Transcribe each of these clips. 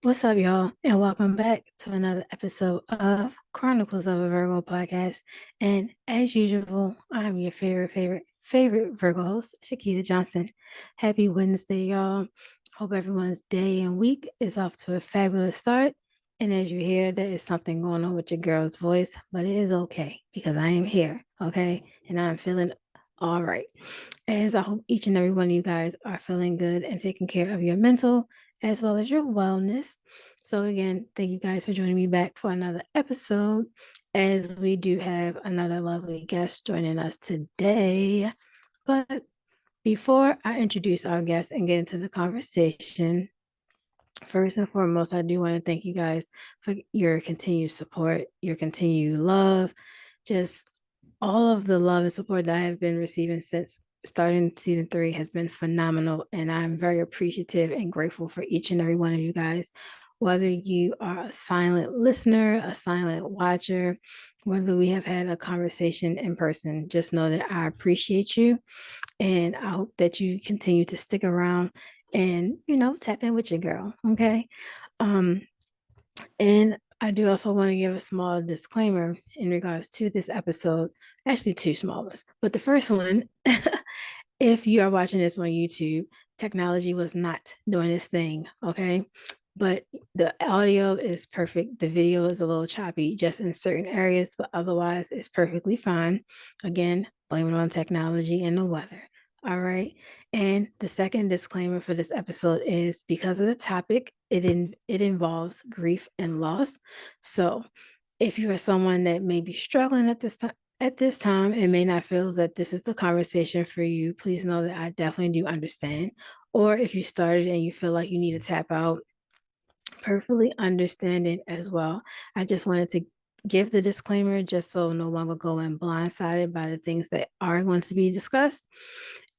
What's up, y'all? And welcome back to another episode of Chronicles of a Virgo Podcast. And as usual, I'm your favorite Virgo host, Shakita Johnson. Happy Wednesday, y'all. Hope everyone's day and week is off to a fabulous start. And as you hear, there is something going on with your girl's voice, but it is okay because I am here, okay? And I'm feeling all right. As I hope each and every one of you guys are feeling good and taking care of your mental as well as your wellness. So, again, thank you guys for joining me back for another episode. As we do have another lovely guest joining us today. But before I introduce our guest and get into the conversation, first and foremost, I do want to thank you guys for your continued support, your continued love, just all of the love and support that I have been receiving since starting season 3 has been phenomenal. And I'm very appreciative and grateful for each and every one of you guys. Whether you are a silent listener, a silent watcher, whether we have had a conversation in person, just know that I appreciate you. And I hope that you continue to stick around and, tap in with your girl. Okay. Um, and I do also want to give a small disclaimer in regards to this episode. Actually, two small ones. But the first one, if you are watching this on YouTube, technology was not doing its thing. Okay. But the audio is perfect. The video is a little choppy just in certain areas, but otherwise it's perfectly fine. Again, blame it on technology and the weather. All right. And the second disclaimer for this episode is because of the topic, it involves grief and loss. So if you are someone that may be struggling at this time and may not feel that this is the conversation for you, please know that I definitely do understand. Or if you started and you feel like you need to tap out, perfectly understanding as well. I just wanted to give the disclaimer just so no one will go in blindsided by the things that are going to be discussed.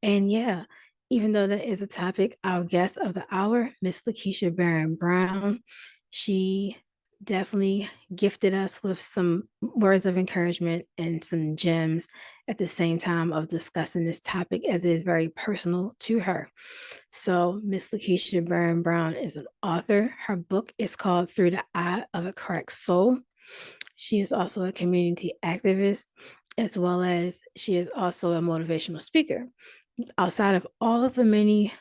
And yeah, even though that is a topic, our guest of the hour, Miss LaKeisha Barron-Brown, she definitely gifted us with some words of encouragement and some gems at the same time of discussing this topic as it is very personal to her. So, Miss LaKeisha Barron-Brown is an author. Her book is called Through the Eye of a Cracked Soul. She is also a community activist, as well as she is also a motivational speaker. Outside of all of the many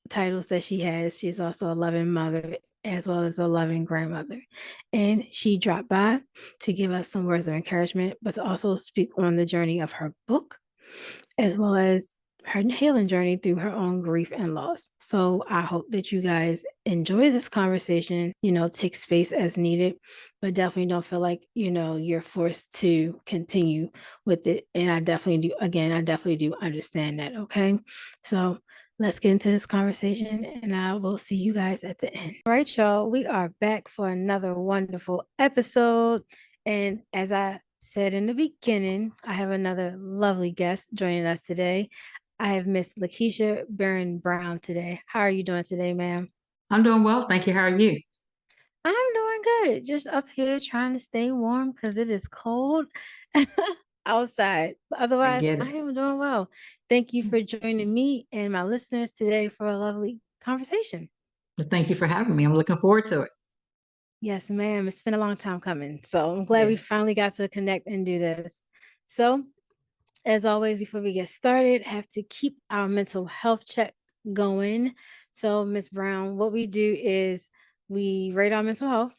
titles that she has, she's also a loving mother as well as a loving grandmother. And she dropped by to give us some words of encouragement, but to also speak on the journey of her book, as well as her healing journey through her own grief and loss. So I hope that you guys enjoy this conversation, take space as needed, but definitely don't feel like, you're forced to continue with it. And I definitely do understand that. Okay. So let's get into this conversation and I will see you guys at the end. All right, y'all. We are back for another wonderful episode. And as I said in the beginning, I have another lovely guest joining us today. I have Miss LaKeisha Barron-Brown today. How are you doing today, ma'am? I'm doing well, thank you. How are you? I'm doing good. Just up here trying to stay warm because it is cold outside. But I otherwise, get I it. am doing well. Thank you for joining me and my listeners today for a lovely conversation. Well, thank you for having me. I'm looking forward to it. Yes, ma'am. It's been a long time coming. So I'm glad we Yes. finally got to connect and do this. So, as always, before we get started, have to keep our mental health check going. So, Miss Brown, what we do is we rate our mental health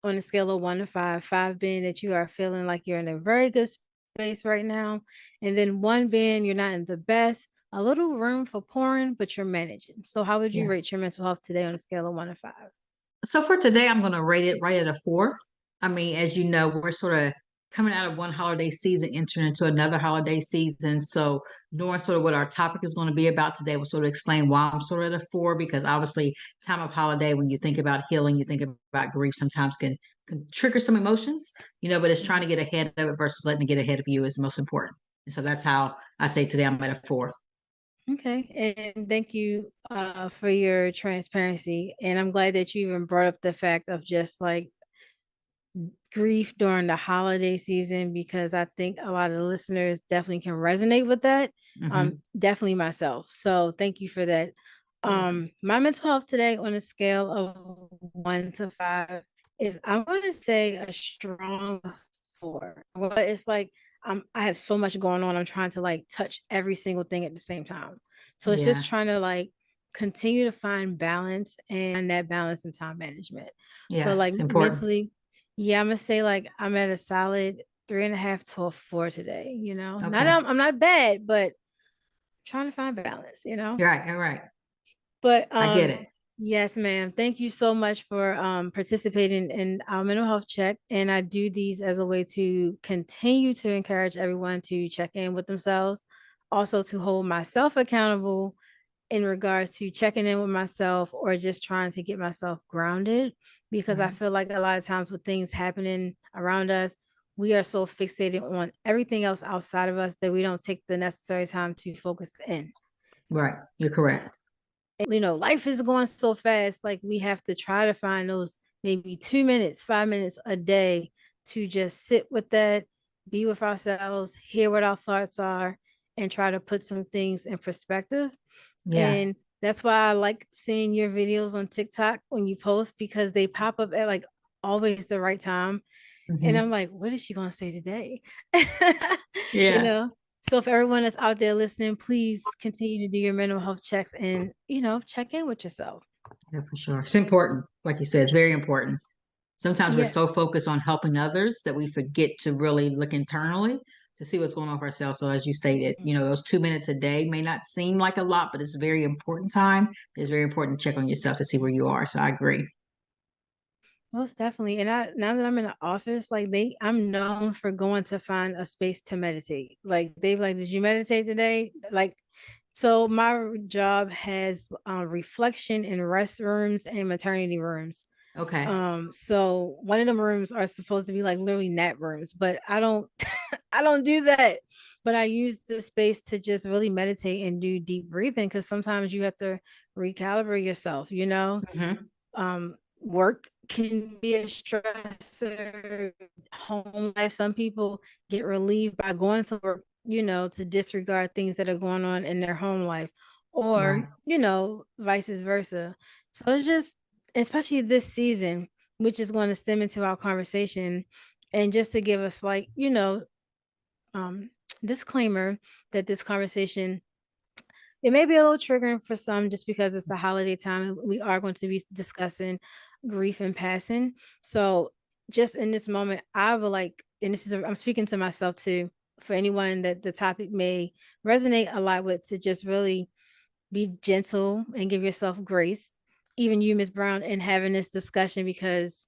on a scale of 1 to 5, 5 being that you are feeling like you're in a very good space right now, and then 1 being you're not in the best, a little room for pouring, but you're managing. So, how would you Yeah. rate your mental health today on a scale of 1 to 5? So for today, I'm going to rate it right at a 4. I mean, as you know, we're sort of coming out of one holiday season, entering into another holiday season. So knowing sort of what our topic is going to be about today will sort of explain why I'm sort of at a 4, because obviously time of holiday, when you think about healing, you think about grief, sometimes can trigger some emotions, but it's trying to get ahead of it versus letting it get ahead of you is most important. And so that's how I say today I'm at a 4. Okay, and thank you for your transparency. And I'm glad that you even brought up the fact of just like grief during the holiday season because I think a lot of the listeners definitely can resonate with that. Hmm. Definitely myself. So thank you for that. You're welcome. My mental health today on a scale of 1 to 5 is, I'm going to say, a strong 4. Well, it's like I have so much going on. I'm trying to like touch every single thing at the same time. So it's Yeah. just trying to like continue to find balance and that balance in time management. But Yeah. like It's important. mentally, yeah, I'm gonna say like I'm at a solid 3.5 to a 4 today. Not Okay. I'm not bad, but trying to find balance. You're right. You're right. But I get it. yes, ma'am. Thank you so much for participating in our mental health check. And I do these as a way to continue to encourage everyone to check in with themselves, also to hold myself accountable in regards to checking in with myself or just trying to get myself grounded. Because I Right. feel like a lot of times with things happening around us, we are so fixated on everything else outside of us that we don't take the necessary time to focus in. Right. You're correct. Life is going so fast. Like we have to try to find those maybe 2 minutes, 5 minutes a day to just sit with that, be with ourselves, hear what our thoughts are, and try to put some things in perspective. Yeah. And that's why I like seeing your videos on TikTok when you post, because they pop up at like always the right time. And I'm Hmm. like, what is she going to say today? you Yeah. know? So if everyone that's out there listening, please continue to do your mental health checks and, check in with yourself. Yeah, for sure. It's important. Like you said, it's very important. Sometimes we're Yeah. so focused on helping others that we forget to really look internally to see what's going on for ourselves. So as you stated, those 2 minutes a day may not seem like a lot, but it's a very important time. It's very important to check on yourself to see where you are. So I agree. Most definitely. And now that I'm in the office, like I'm known for going to find a space to meditate. Like they've like, did you meditate today? Like, so my job has reflection in restrooms and maternity rooms. Okay. So one of them rooms are supposed to be like literally nap rooms, but I don't I don't do that. But I use the space to just really meditate and do deep breathing, because sometimes you have to recalibrate yourself. Work can be a stressor, home life. Some people get relieved by going to work, to disregard things that are going on in their home life, or, Right. vice versa. So it's just, especially this season, which is going to stem into our conversation. And just to give us like, um, disclaimer that this conversation, it may be a little triggering for some just because it's the holiday time. We are going to be discussing grief and passing. So, just in this moment, I would like, and I'm speaking to myself too, for anyone that the topic may resonate a lot with, to just really be gentle and give yourself grace, even you, Miss Brown, in having this discussion, because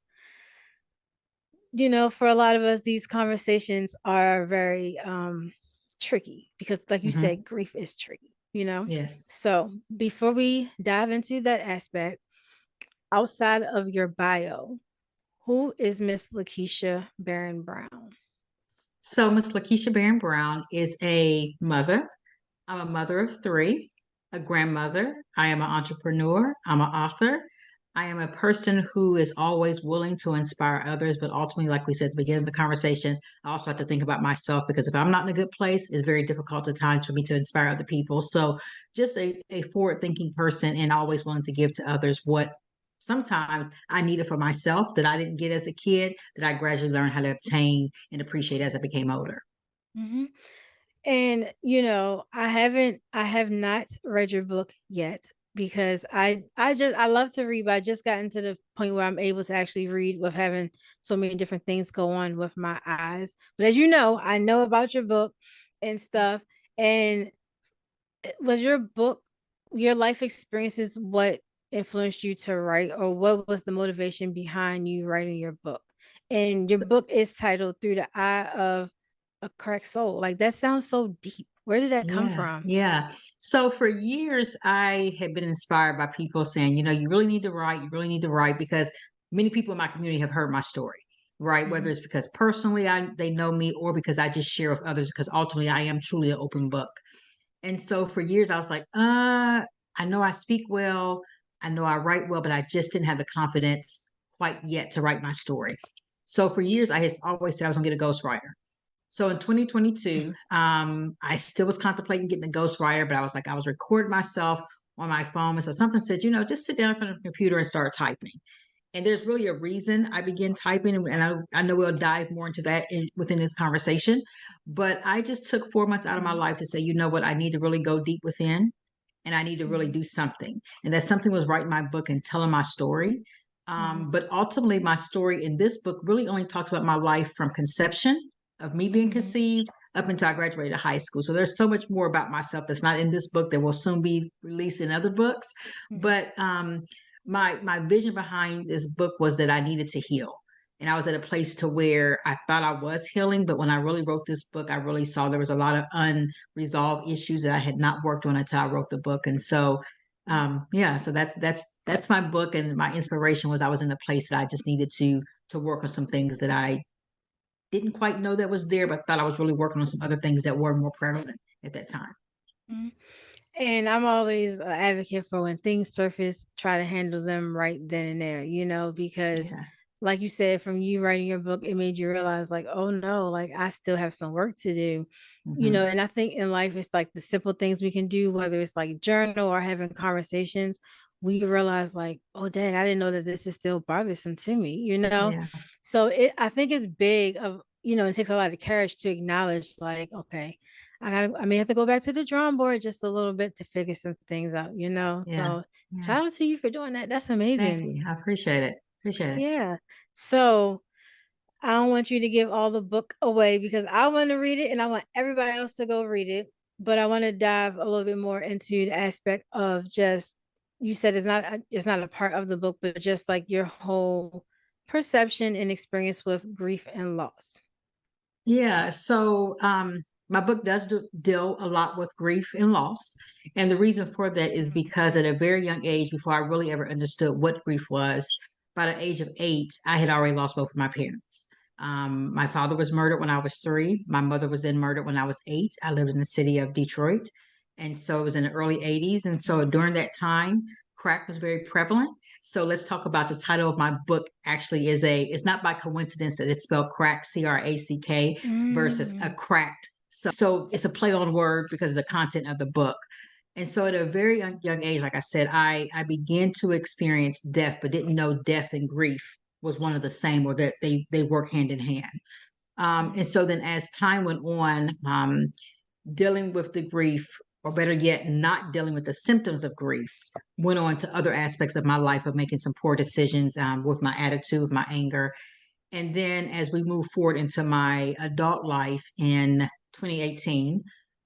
for a lot of us, these conversations are very tricky, because like you Hmm. said, grief is tricky. Yes. So before we dive into that aspect, outside of your bio, who is Miss LaKeisha Barron-Brown? So Miss LaKeisha Barron-Brown is a mother. I'm a mother of three, a grandmother. I am an entrepreneur. I'm an author. I am a person who is always willing to inspire others, but ultimately, like we said at the beginning of the conversation, I also have to think about myself, because if I'm not in a good place, it's very difficult at times for me to inspire other people. So just a forward-thinking person and always willing to give to others what sometimes I needed for myself that I didn't get as a kid, that I gradually learned how to obtain and appreciate as I became older. Mhm. And I have not read your book yet, because I love to read, but I just gotten to the point where I'm able to actually read with having so many different things go on with my eyes. But as you know, I know about your book and stuff. And was your book, your life experiences, what influenced you to write, or what was the motivation behind you writing your book? And your So, book is titled Through the Eye of a Cracked Soul. Like that sounds so deep. Where did that come yeah, from? yeah. So for years, I had been inspired by people saying, you really need to write, you really need to write, because many people in my community have heard my story, right? Whether Mhm. it's because personally they know me, or because I just share with others, because ultimately I am truly an open book. And so for years, I was like, I know I speak well, I know I write well, but I just didn't have the confidence quite yet to write my story. So for years, I had always said I was gonna get a ghostwriter. So in 2022, I still was contemplating getting a ghostwriter, but I was like, I was recording myself on my phone. And so something said, just sit down in front of the computer and start typing. And there's really a reason I began typing, and I know we'll dive more into that within this conversation. But I just took 4 months out of my Mhm. life to say, you know what, I need to really go deep within, and I need to really Mhm. do something. And that something was writing my book and telling my story. Mhm. But ultimately, my story in this book really only talks about my life from conception of me being Mhm. conceived up until I graduated high school. So there's so much more about myself that's not in this book that will soon be released in other books. Mhm. But my vision behind this book was that I needed to heal. And I was at a place to where I thought I was healing, but when I really wrote this book, I really saw there was a lot of unresolved issues that I had not worked on until I wrote the book. And so yeah, so that's my book, and my inspiration was I was in a place that I just needed to work on some things that I didn't quite know that was there, but thought I was really working on some other things that were more prevalent at that time. Mhm. And I'm always an advocate for when things surface, try to handle them right then and there, because Yeah. like you said, from you writing your book, it made you realize like, oh no, like I still have some work to do. Hmm. And I think in life it's like the simple things we can do, whether it's like journal or having conversations, we realize like, oh dang, I didn't know that this is still bothersome to me. Yeah. So I think it's big of, it takes a lot of courage to acknowledge like, okay, I may have to go back to the drawing board just a little bit to figure some things out. Yeah. So Yeah. shout out to you for doing that. That's Thank amazing. you. I appreciate it. Appreciate it. Yeah. So I don't want you to give all the book away because I want to read it and I want everybody else to go read it. But I want to dive a little bit more into the aspect of just you said it's not a part of the book, but just like your whole perception and experience with grief and loss. Yeah, so my book does deal a lot with grief and loss. And the reason for that is Mhm. because at a very young age, before I really ever understood what grief was, by the age of 8, I had already lost both of my parents. My father was murdered when I was 3. My mother was then murdered when I was 8. I lived in the city of Detroit. And so it was in the early 80s. And so during that time, crack was very prevalent. So let's talk about the title of my book actually it's not by coincidence that it's spelled crack, CRACK versus a Mm. cracked. So it's a play on word because of the content of the book. And so at a very young age, like I said, I began to experience death, but didn't know death and grief was one of the same, or that they work hand in hand. And Mhm. so then as time went on, dealing with the grief, or better yet, not dealing with the symptoms of grief, went on to other aspects of my life of making some poor decisions with my attitude, with my anger. And then as we move forward into my adult life in 2018,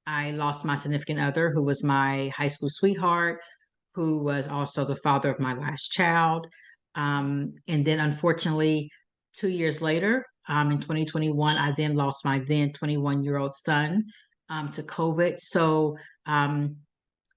I lost my significant other, who was my high school sweetheart, who was also the father of my last child. And then, unfortunately, 2 years later, in 2021, I then lost my then 21-year-old son to COVID. So,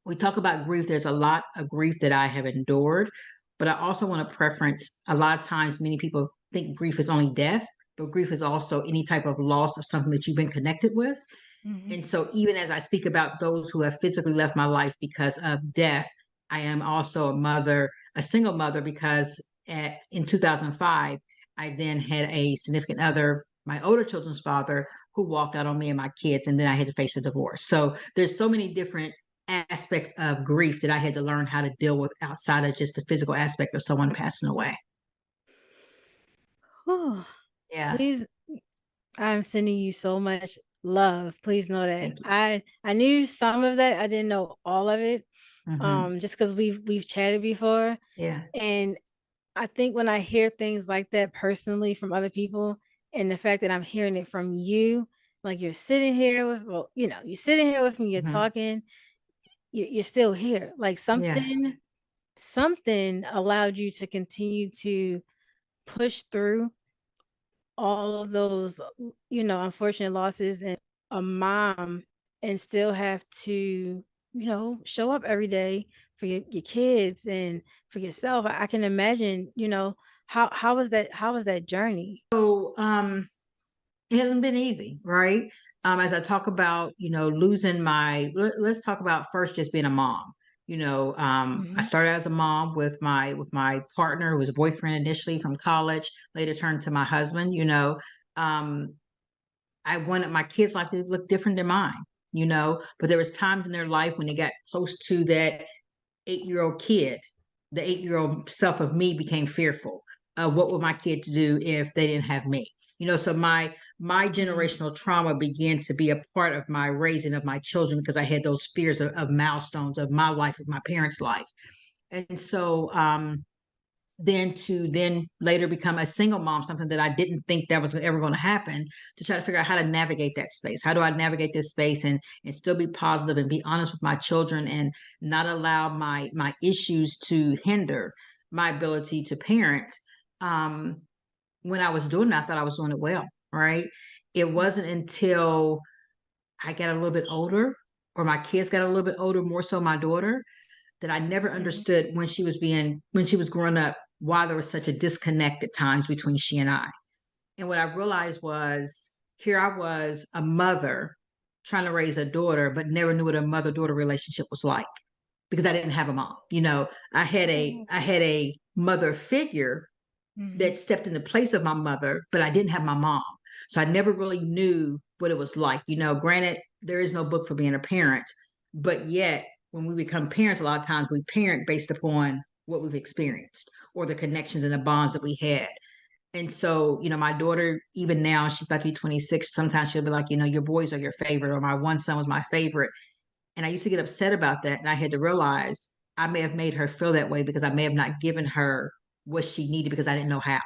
we talk about grief. There's a lot of grief that I have endured, but I also want to preference a lot of times, many people think grief is only death, but grief is also any type of loss of something that you've been connected with. Mhm. And so, even as I speak about those who have physically left my life because of death, I am also a mother, a single mother, because in 2005, I then had a significant other, my older children's father, who walked out on me and my kids, and then I had to face a divorce. So there's so many different aspects of grief that I had to learn how to deal with outside of just the physical aspect of someone passing away. Whew. Yeah, Please, I'm sending you so much love. Please know that thank you. I knew some of that. I didn't know all of it. Hmm. Just because we've chatted before. Yeah. And I think when I hear things like that personally from other people, and the fact that I'm hearing it from you, like you're sitting here with, well, you're sitting here with me, you're Hmm. talking, you're still here. Like Yeah. something allowed you to continue to push through all of those, unfortunate losses and a mom and still have to, show up every day for your kids and for yourself. I can imagine, how was that journey? So, it hasn't been easy, right? As I talk about, losing let's talk about first just being a mom. I Hmm. started as a mom with my partner, who was a boyfriend initially from college, later turned to my husband. Um, I wanted my kids' life to look different than mine, but there was times in their life when they got close to that 8-year-old kid, the 8-year-old self of me became fearful. what would my kids do if they didn't have me? So my generational trauma began to be a part of my raising of my children because I had those fears of milestones of my life, of my parents' life. And so then to then later become a single mom, something that I didn't think that was ever going to happen, to try to figure out how to navigate that space. How do I navigate this space and still be positive and be honest with my children and not allow my issues to hinder my ability to parent? When I was doing that, I thought I was doing it well, right? It wasn't until I got a little bit older, or my kids got a little bit older, more so my daughter, that I never understood when she was growing up, why there was such a disconnect at times between she and I. And what I realized was, here I was, a mother trying to raise a daughter, but never knew what a mother-daughter relationship was like because I didn't have a mom. I had a mother figure that stepped in the place of my mother, but I didn't have my mom. So I never really knew what it was like. Granted, there is no book for being a parent, but yet when we become parents, a lot of times we parent based upon what we've experienced or the connections and the bonds that we had. And so, my daughter, even now, she's about to be 26. Sometimes she'll be like, your boys are your favorite, or my one son was my favorite. And I used to get upset about that. And I had to realize I may have made her feel that way because I may have not given her what she needed because I didn't know how.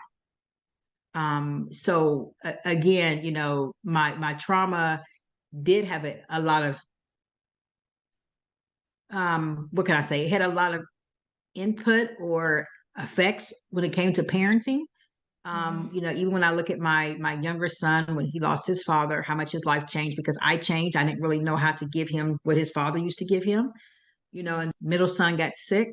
So again, my trauma did have a lot of, what can I say? It had a lot of input or effects when it came to parenting. Even when I look at my younger son, when he lost his father, how much his life changed because I changed. I didn't really know how to give him what his father used to give him. And middle son got sick.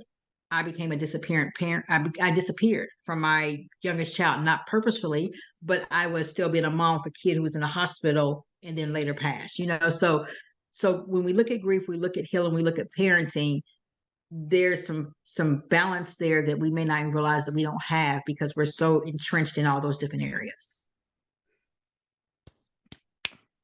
I became a disappearant parent. I disappeared from my youngest child, not purposefully, but I was still being a mom for a kid who was in a hospital and then later passed. So when we look at grief, we look at healing, we look at parenting. There's some balance there that we may not even realize that we don't have because we're so entrenched in all those different areas.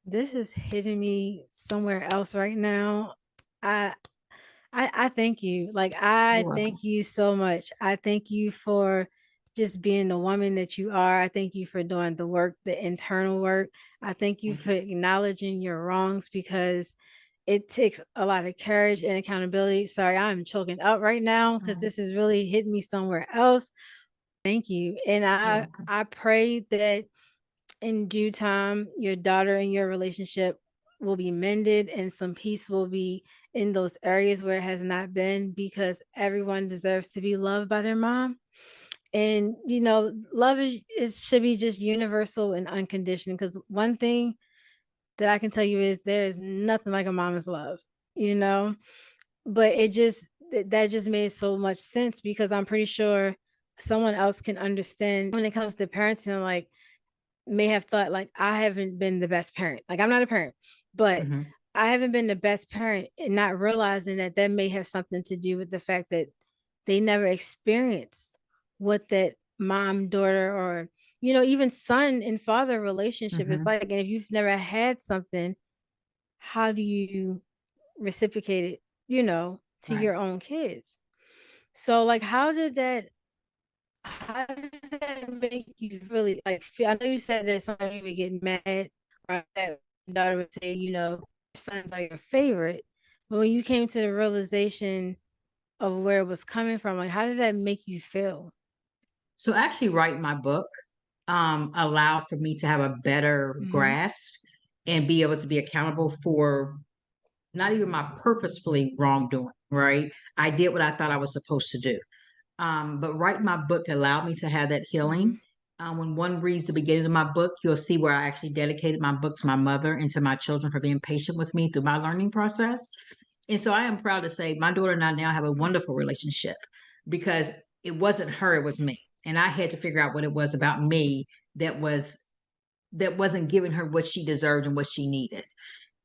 This is hitting me somewhere else right now. I thank you. Like, I thank you so much. I thank you for just being the woman that you are. I thank you for doing the work, the internal work. I thank you for acknowledging your wrongs because it takes a lot of courage and accountability. Sorry, I'm choking up right now because this is really hitting me somewhere else. Thank you. And I pray that in due time, your daughter and your relationship will be mended and some peace will be in those areas where it has not been, because everyone deserves to be loved by their mom. And love should be just universal and unconditional, because one thing that I can tell you is there is nothing like a mama's love, but that just made so much sense, because I'm pretty sure someone else can understand when it comes to parenting, like, may have thought like, I haven't been the best parent. Like, I'm not a parent, but I haven't been the best parent, and not realizing that may have something to do with the fact that they never experienced what that mom, daughter, or, even son and father relationship is like. And if you've never had something, how do you reciprocate it, to your own kids? So, like, how did that make you really, like, feel? I know you said that sometimes you would get mad, or that daughter would say, sons are your favorite. But when you came to the realization of where it was coming from, like, how did that make you feel? So actually writing my book allowed for me to have a better grasp and be able to be accountable for not even my purposefully wrongdoing, right? I did what I thought I was supposed to do. But writing my book allowed me to have that healing. When one reads the beginning of my book, you'll see where I actually dedicated my book to my mother and to my children for being patient with me through my learning process. And so I am proud to say my daughter and I now have a wonderful relationship because it wasn't her, it was me. And I had to figure out what it was about me that wasn't giving her what she deserved and what she needed.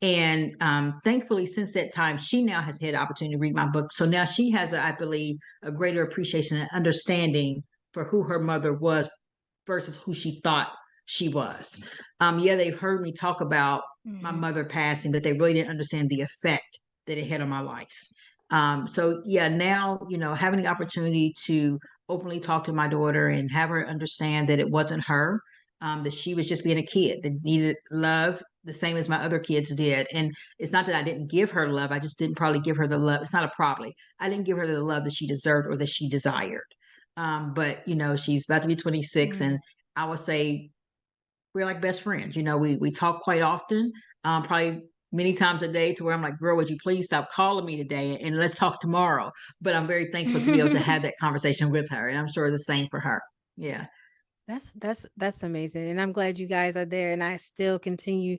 And thankfully, since that time, she now has had the opportunity to read my book. So now she has, I believe, a greater appreciation and understanding for who her mother was versus who she thought she was. They've heard me talk about my mother passing, but they really didn't understand the effect that it had on my life. Now, having the opportunity to openly talk to my daughter and have her understand that it wasn't her, that she was just being a kid that needed love the same as my other kids did. And it's not that I didn't give her love. I just didn't probably give her the love. It's not a probably. I didn't give her the love that she deserved or that she desired. But she's about to be 26, Mm. and I would say we're like best friends. We talk quite often, probably many times a day, to where I'm like, girl, would you please stop calling me today and let's talk tomorrow? But I'm very thankful to be able to have that conversation with her. And I'm sure the same for her. Yeah. That's amazing. And I'm glad you guys are there, and I still continue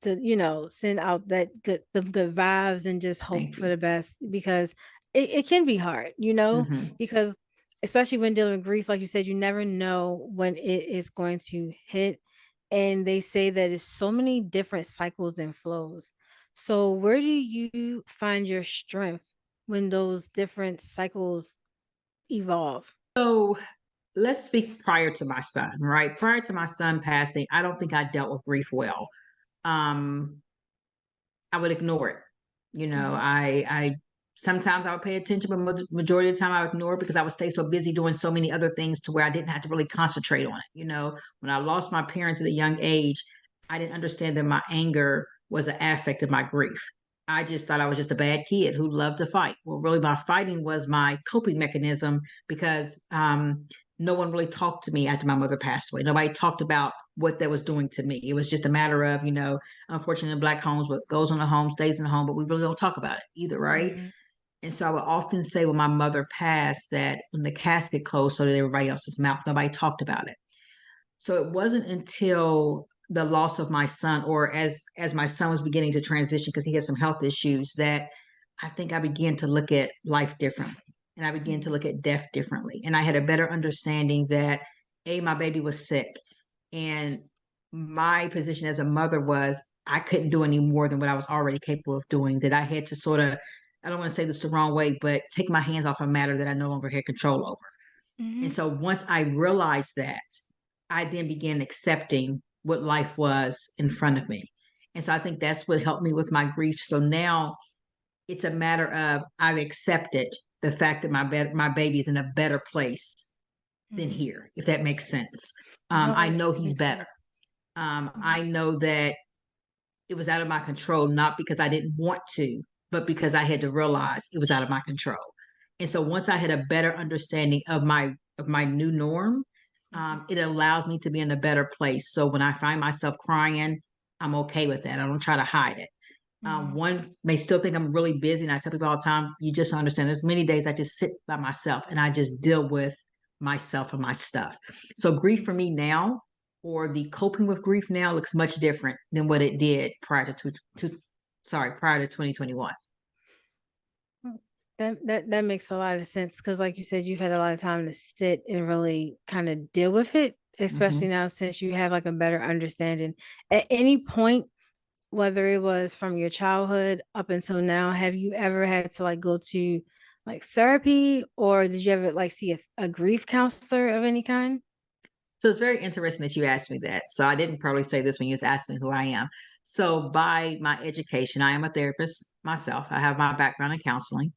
to, send out the good vibes and just hope Thank for you. the best, because it can be hard, Hmm. because especially when dealing with grief, like you said, you never know when it is going to hit. And they say that it's so many different cycles and flows. So where do you find your strength when those different cycles evolve? So let's speak prior to my son, right? Prior to my son passing, I don't think I dealt with grief well. Um, I would ignore it. Hmm. I sometimes I would pay attention, but majority of the time I would ignore it because I would stay so busy doing so many other things to where I didn't have to really concentrate on it. When I lost my parents at a young age, I didn't understand that my anger was an affect of my grief. I just thought I was just a bad kid who loved to fight. Well, really, my fighting was my coping mechanism because no one really talked to me after my mother passed away. Nobody talked about what that was doing to me. It was just a matter of, unfortunately, in Black homes, what goes on the home stays in the home, but we really don't talk about it either, right? Hmm. And so I would often say when my mother passed that when the casket closed so that everybody else's mouth, nobody talked about it. So it wasn't until the loss of my son, or as my son was beginning to transition because he had some health issues, that I think I began to look at life differently, and I began to Hmm. look at death differently. And I had a better understanding that my baby was sick, and my position as a mother was I couldn't do any more than what I was already capable of doing. That I had to sort of, I don't want to say this the wrong way, but take my hands off a matter that I no longer had control over. And Hmm. so once I realized that, I then began accepting what life was in front of me. And so I think that's what helped me with my grief. So now it's a matter of I've accepted the fact that my baby is in a better place than Hmm. here, if that makes sense. No, I it know he's makes better. sense. I know that it was out of my control, not because I didn't want to, but because I had to realize it was out of my control. And so once I had a better understanding of my new norm, Mhm. it allows me to be in a better place. So when I find myself crying, I'm okay with that. I don't try to hide it. Mhm. One may still think I'm really busy, and I tell people all the time, you just don't understand. There's many days I just sit by myself and I just deal with myself and my stuff. So grief for me now, or the coping with grief now, looks much different than what it did prior to 2021. Mm. That makes a lot of sense, because, like you said, you've had a lot of time to sit and really kind of deal with it, especially Hmm. now since you have like a better understanding. At any point, whether it was from your childhood up until now, have you ever had to like go to like therapy, or did you ever like see a grief counselor of any kind? So it's very interesting that you asked me that. So I didn't probably say this when you was asking me who I am. So by my education, I am a therapist myself. I have my background in counseling.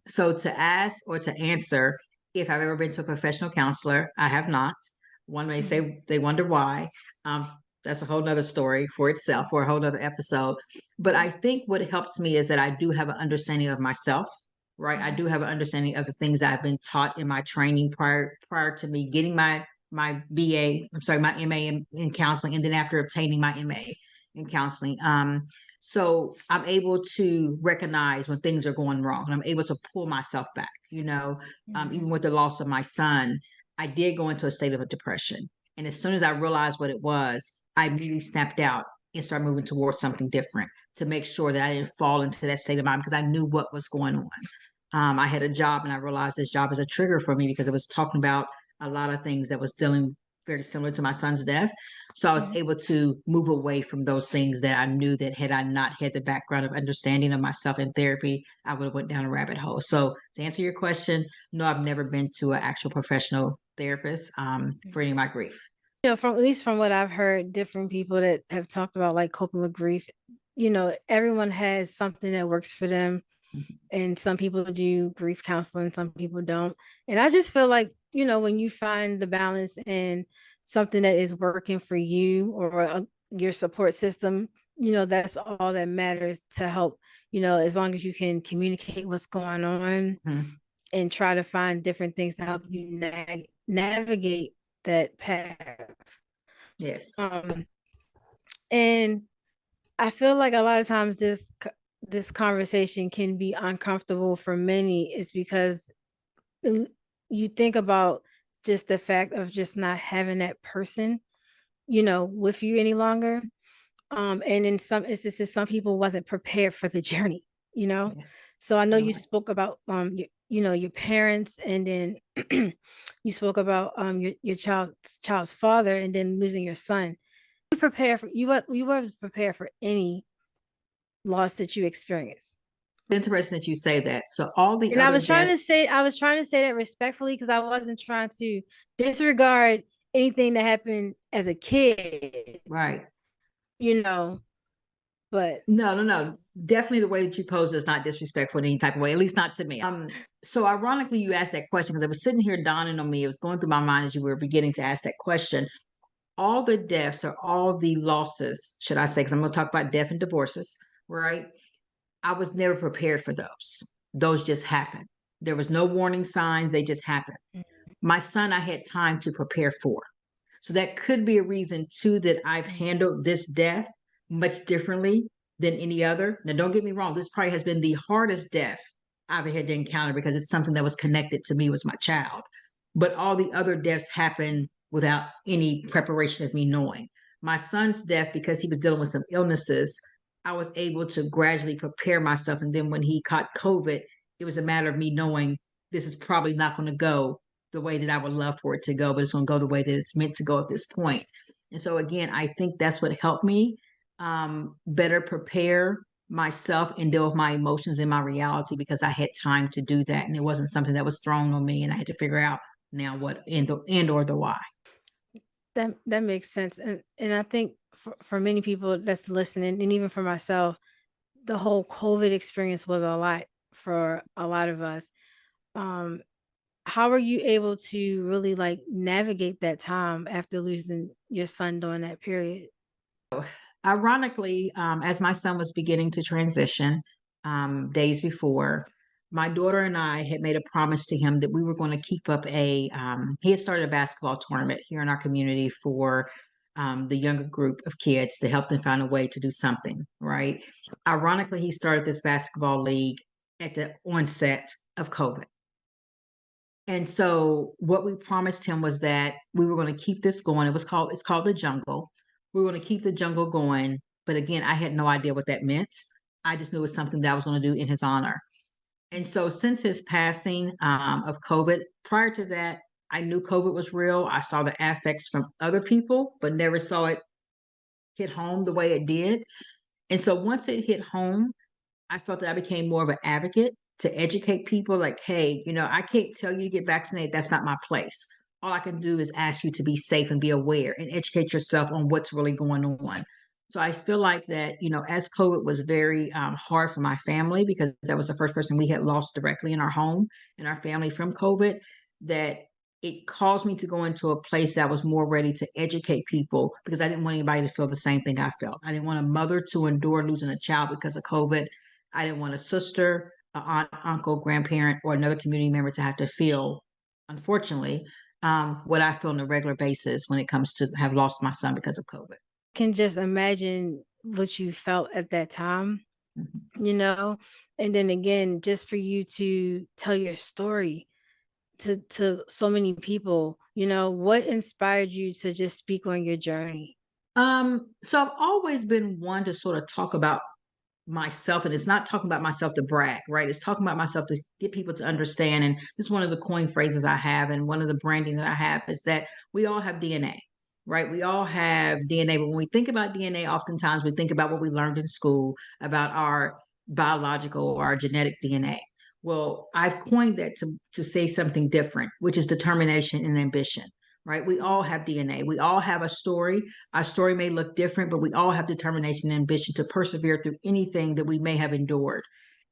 So to ask or to answer if I've ever been to a professional counselor, I have not. One may Mhm. say they wonder why. Um, that's a whole nother story for itself, or a whole nother episode. But I think what helps me is that I do have an understanding of myself, right? I Mhm. do have an understanding of the things that I've been taught in my training prior to me getting my BA, I'm sorry, my MA in counseling, and then after obtaining my MA in counseling. So I'm able to recognize when things are going wrong, and I'm able to pull myself back. Even Mhm. with the loss of my son, I did go into a state of a depression. And as soon as I realized what it was, I immediately snapped out and started moving towards something different to make sure that I didn't fall into that state of mind, because I knew what was going on. I had a job, and I realized this job is a trigger for me because it was talking about a lot of things that was dealing very similar to my son's death. So I was Mhm. able to move away from those things that I knew that had I not had the background of understanding of myself in therapy, I would have went down a rabbit hole. So to answer your question, no, I've never been to an actual professional therapist for any of my grief. From at least from what I've heard, different people that have talked about like coping with grief, everyone has something that works for them. And some people do grief counseling, some people don't. And I just feel like, when you find the balance in something that is working for you or your support system, that's all that matters to help, as long as you can communicate what's going on and try to find different things to help you navigate that path. Yes. And I feel like a lot of times this conversation can be uncomfortable for many is because you think about just the fact of just not having that person, with you any longer. And in some instances, some people wasn't prepared for the journey, Yes. So I know You're you right. spoke about your parents, and then you spoke about your child's father, and then losing your son. You were prepared for any loss that you experienced. Interesting that you say that. So all the And I other was trying to deaths, say, that respectfully because I wasn't trying to disregard anything that happened as a kid, right? you know, but No. Definitely the way that you pose it is not disrespectful in any type of way, at least not to me. So ironically, you asked that question because I was sitting here dawning on me. It was going through my mind as you were beginning to ask that question. All the deaths or all the losses, should I say, because I'm going to talk about death and divorces, right? I was never prepared for those. Those just happened. There was no warning signs, they just happened. My son, I had time to prepare for. So that could be a reason too that I've handled this death much differently than any other. Now, don't get me wrong, this probably has been the hardest death I've had to encounter because it's something that was connected to me, was my child. But all the other deaths happened without any preparation of me knowing. My son's death, because he was dealing with some illnesses, I was able to gradually prepare myself. And then when he caught COVID, it was a matter of me knowing this is probably not going to go the way that I would love for it to go, but it's going to go the way that it's meant to go at this point. And so, again, I think that's what helped me better prepare myself and deal with my emotions and my reality because I had time to do that. And it wasn't something that was thrown on me and I had to figure out now what and or the why. that makes sense. And I think for many people that's listening, and even for myself, the whole COVID experience was a lot for a lot of us. Um, how are you able to really like navigate that time after losing your son during that period? Ironically, as my son was beginning to transition days before, my daughter and I had made a promise to him that we were going to keep up he had started a basketball tournament here in our community for the younger group of kids to help them find a way to do something, right? Ironically, he started this basketball league at the onset of COVID. And so what we promised him was that we were going to keep this going. It's called the jungle. We were going to keep the jungle going. But again, I had no idea what that meant. I just knew it was something that I was going to do in his honor. And so since his passing of COVID, prior to that, I knew COVID was real. I saw the affects from other people, but never saw it hit home the way it did. And so once it hit home, I felt that I became more of an advocate to educate people like, hey, I can't tell you to get vaccinated. That's not my place. All I can do is ask you to be safe and be aware and educate yourself on what's really going on. So I feel like that, as COVID was very hard for my family because that was the first person we had lost directly in our home in our family from COVID, that it caused me to go into a place that was more ready to educate people because I didn't want anybody to feel the same thing I felt. I didn't want a mother to endure losing a child because of COVID. I didn't want a sister, an aunt, uncle, grandparent, or another community member to have to feel, unfortunately, what I feel on a regular basis when it comes to have lost my son because of COVID. Can just imagine what you felt at that time, Mm-hmm. you know? And then again, just for you to tell your story to so many people, what inspired you to just speak on your journey? So I've always been one to sort of talk about myself, and it's not talking about myself to brag, right? It's talking about myself to get people to understand. And this is one of the coin phrases I have, and one of the branding that I have is that we all have DNA, right? We all have DNA, but when we think about DNA, oftentimes we think about what we learned in school about our biological or our genetic DNA. Well, I've coined that to say something different, which is determination and ambition, right? We all have DNA. We all have a story. Our story may look different, but we all have determination and ambition to persevere through anything that we may have endured.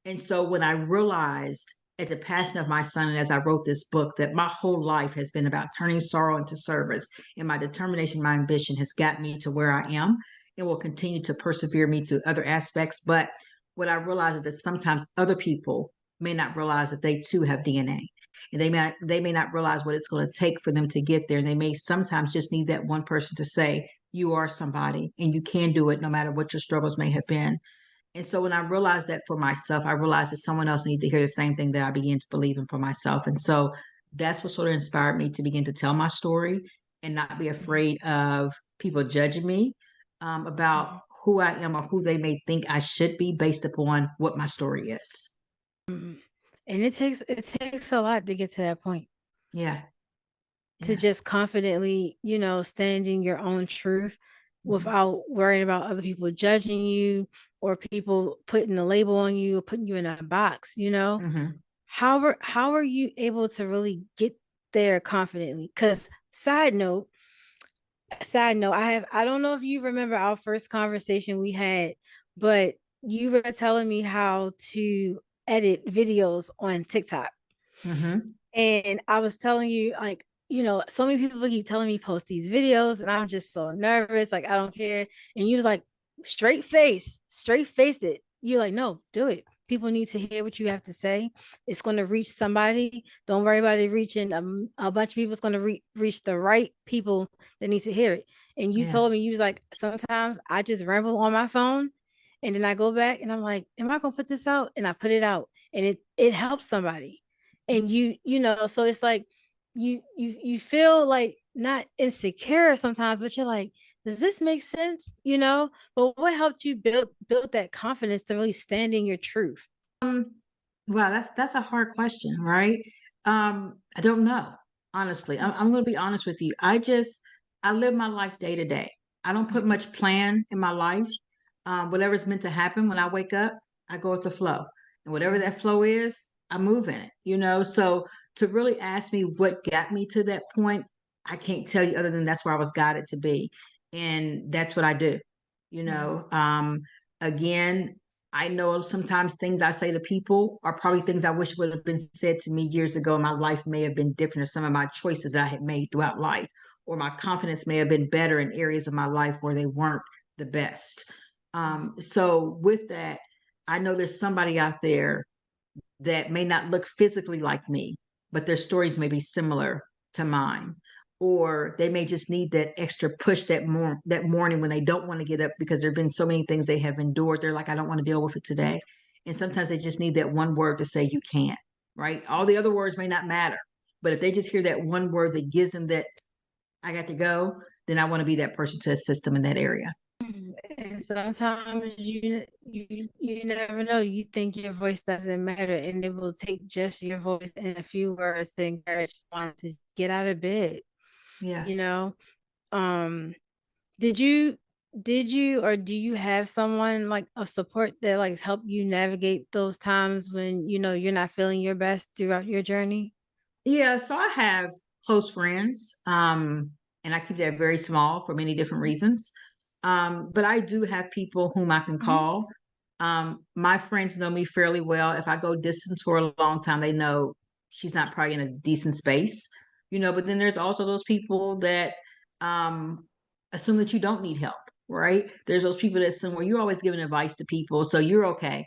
And so when I realized at the passing of my son, and as I wrote this book, that my whole life has been about turning sorrow into service, and my determination, my ambition has got me to where I am and will continue to persevere me through other aspects. But what I realized is that sometimes other people may not realize that they too have DNA. And they may not realize what it's going to take for them to get there. And they may sometimes just need that one person to say, you are somebody and you can do it no matter what your struggles may have been. And so when I realized that for myself, I realized that someone else needed to hear the same thing that I began to believe in for myself. And so that's what sort of inspired me to begin to tell my story and not be afraid of people judging me about Mhm. who I am or who they may think I should be based upon what my story is. Mhm. And it takes a lot to get to that point, Yeah. to Yeah. just confidently, stand in your own truth Hmm. without worrying about other people judging you or people putting a label on you or putting you in a box, you know? Hmm. How are you able to really get there confidently? Because side note, I don't know if you remember our first conversation we had, but you were telling me how to edit videos on TikTok. Hmm. And I was telling you, like, so many people keep telling me post these videos, and I'm just so nervous, like I don't care. And you was like, straight faced it. You're like, no, do it. People need to hear what you have to say. It's going to reach somebody. Don't worry about it reaching a bunch of people. It's going to reach the right people that need to hear it. And you told Yes. me, you was like, sometimes I just ramble on my phone, and then I go back and I'm like, am I going to put this out? And I put it out, and it helps somebody. And so it's like you feel like not insecure sometimes, but you're like, does this make sense, but what helped you build that confidence to really stand in your truth? Um, wow, that's a hard question, right? I don't know, honestly. I'm going to be honest with you. I live my life day to day. I don't put Mhm. much plan in my life. Whatever's meant to happen when I wake up, I go with the flow, and whatever Mhm. that flow is, I move in it. So to really ask me what got me to that point, I can't tell you other than that's where I was guided to be, and that's what I do. You Mhm. know, um, Again, I know sometimes things I say to people are probably things I wish would have been said to me years ago. My life may have been different, or some of my choices I had made throughout life, or my confidence may have been better in areas of my life where they weren't the best. Mhm. So, with that, I know there's somebody out there that may not look physically like me, but their stories may be similar to mine. Or they may just need that extra push that morning when they don't want to get up because there have been so many things they have endured. They're like, I don't want to deal with it today. And sometimes they just need that one word to say you can't, right? All the other words may not matter. But if they just hear that one word that gives them that I got to go, then I want to be that person to assist them in that area. And sometimes you never know. You think your voice doesn't matter, and it will take just your voice and a few words to encourage someone to get out of bed. Yeah. You know, um, Did you or do you have someone like of support that like help you navigate those times when you're not feeling your best throughout your journey? Yeah, so I have close friends, and I keep that very small for many different reasons. But I do have people whom I can Mhm. call. My friends know me fairly well. If I go distance for a long time, they know she's not probably in a decent space, But then there's also those people that um, assume that you don't need help, right? There's those people that assume, well, you're always giving advice to people, so you're okay,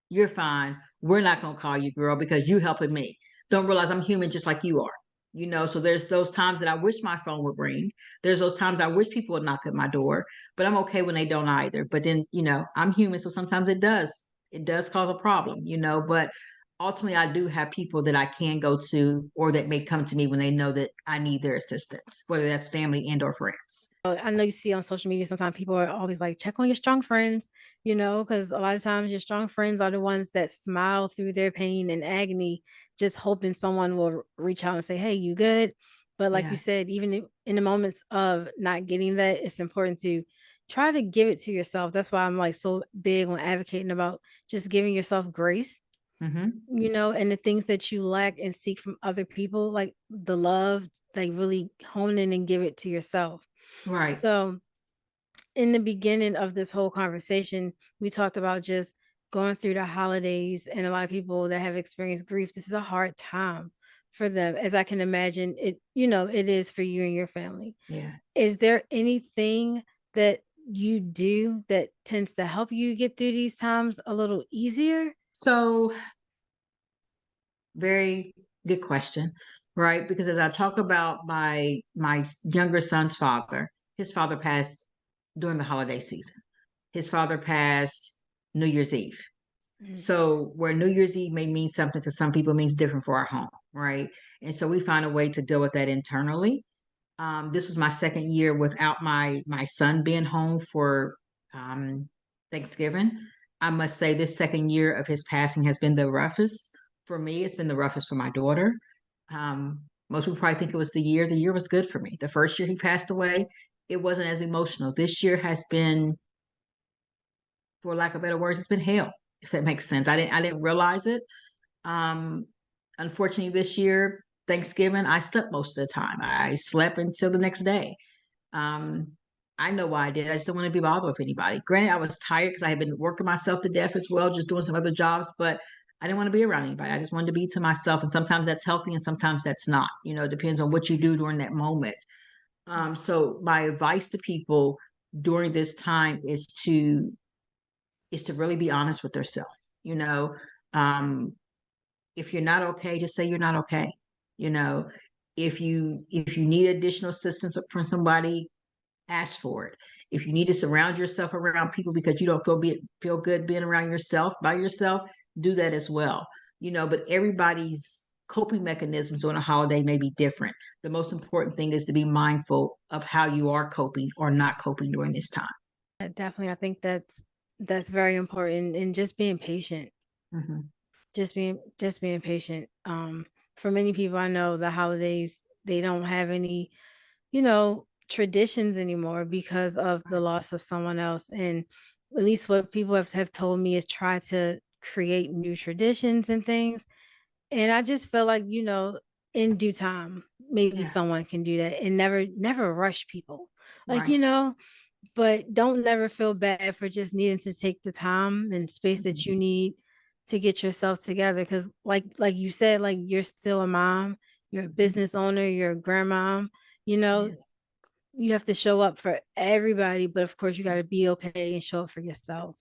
you're fine. We're not gonna call you girl because you helping me. Don't realize I'm human just like you are. So there's those times that I wish my phone would ring. There's those times I wish people would knock at my door, but I'm okay when they don't either. But then, I'm human, so sometimes it does cause a problem. But ultimately I do have people that I can go to or that may come to me when they know that I need their assistance, whether that's family and or friends. I know you see on social media sometimes people are always like, check on your strong friends, because a lot of times your strong friends are the ones that smile through their pain and agony, just hoping someone will reach out and say, hey, you good? But like you Yeah. said, even in the moments of not getting that, it's important to try to give it to yourself. That's why I'm like so big on advocating about just giving yourself grace, Hmm. and the things that you lack and seek from other people, like the love, like really hone in and give it to yourself. Right. So, in the beginning of this whole conversation, we talked about just going through the holidays, and a lot of people that have experienced grief, this is a hard time for them, as I can imagine it, it is for you and your family. Yeah. Is there anything that you do that tends to help you get through these times a little easier? So, very good question, right? Because as I talk about my younger son's father, his father passed during the holiday season. His father passed New Year's Eve. Mm. So where New Year's Eve may mean something to some people means different for our home, right? And so we find a way to deal with that internally. This was my second year without my son being home for um, Thanksgiving. I must say, this second year of his passing has been the roughest for me. It's been the roughest for my daughter. Most people probably think it was the year. The year was good for me. The first year he passed away, it wasn't as emotional. This year has been, for lack of better words, it's been hell. If that makes sense, I didn't realize it. Um, Unfortunately, this year Thanksgiving, I slept most of the time. I slept until the next day. Um, I know why I did. I just didn't want to be bothered with anybody. Granted, I was tired because I had been working myself to death as well, just doing some other jobs, but I didn't want to be around anybody. I just wanted to be to myself. And sometimes that's healthy and sometimes that's not. It depends on what you do during that moment. So my advice to people during this time is to really be honest with themselves. You know, um, if you're not okay, just say you're not okay. You know, if you need additional assistance from somebody, ask for it. If you need to surround yourself around people because you don't feel good being around yourself by yourself, do that as well. But everybody's coping mechanisms on a holiday may be different. The most important thing is to be mindful of how you are coping or not coping during this time. Definitely, I think that's very important, and just being patient. Hmm. Just being patient. For many people I know, the holidays, they don't have any, traditions anymore because of the Right. loss of someone else. And at least what people have told me is try to create new traditions and things. And I just feel like, in due time, maybe Yeah. someone can do that, and never rush people. Like, Right. but don't never feel bad for just needing to take the time and space that Hmm. you need to get yourself together. Cause like you said, like you're still a mom, you're a business owner, you're a grandma, you know, Yeah. you have to show up for everybody, but of course you got to be okay and show up for yourself.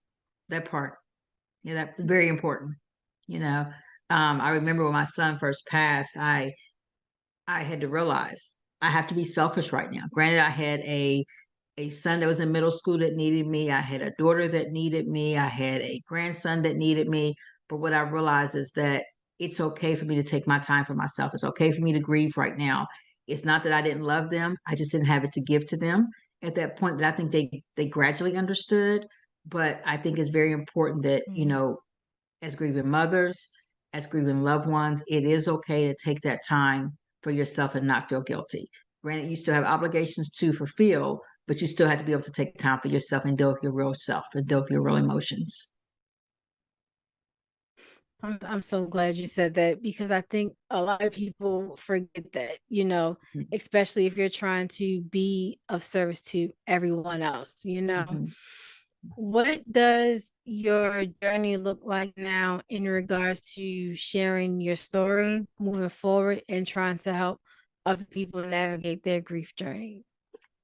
That part. Yeah, that's very important. You know, I remember when my son first passed, I had to realize I have to be selfish right now. Granted, I had a son that was in middle school that needed me. I had a daughter that needed me. I had a grandson that needed me. But what I realized is that it's okay for me to take my time for myself. It's okay for me to grieve right now. It's not that I didn't love them. I just didn't have it to give to them at that point. But I think they gradually understood. But I think it's very important that, Mhm. as grieving mothers, as grieving loved ones, it is okay to take that time for yourself and not feel guilty. Granted, you still have obligations to fulfill, but you still have to be able to take time for yourself and deal with your real self and deal with your real emotions. I'm so glad you said that, because I think a lot of people forget that, especially if you're trying to be of service to everyone else. Mhm. What does your journey look like now in regards to sharing your story moving forward and trying to help other people navigate their grief journey?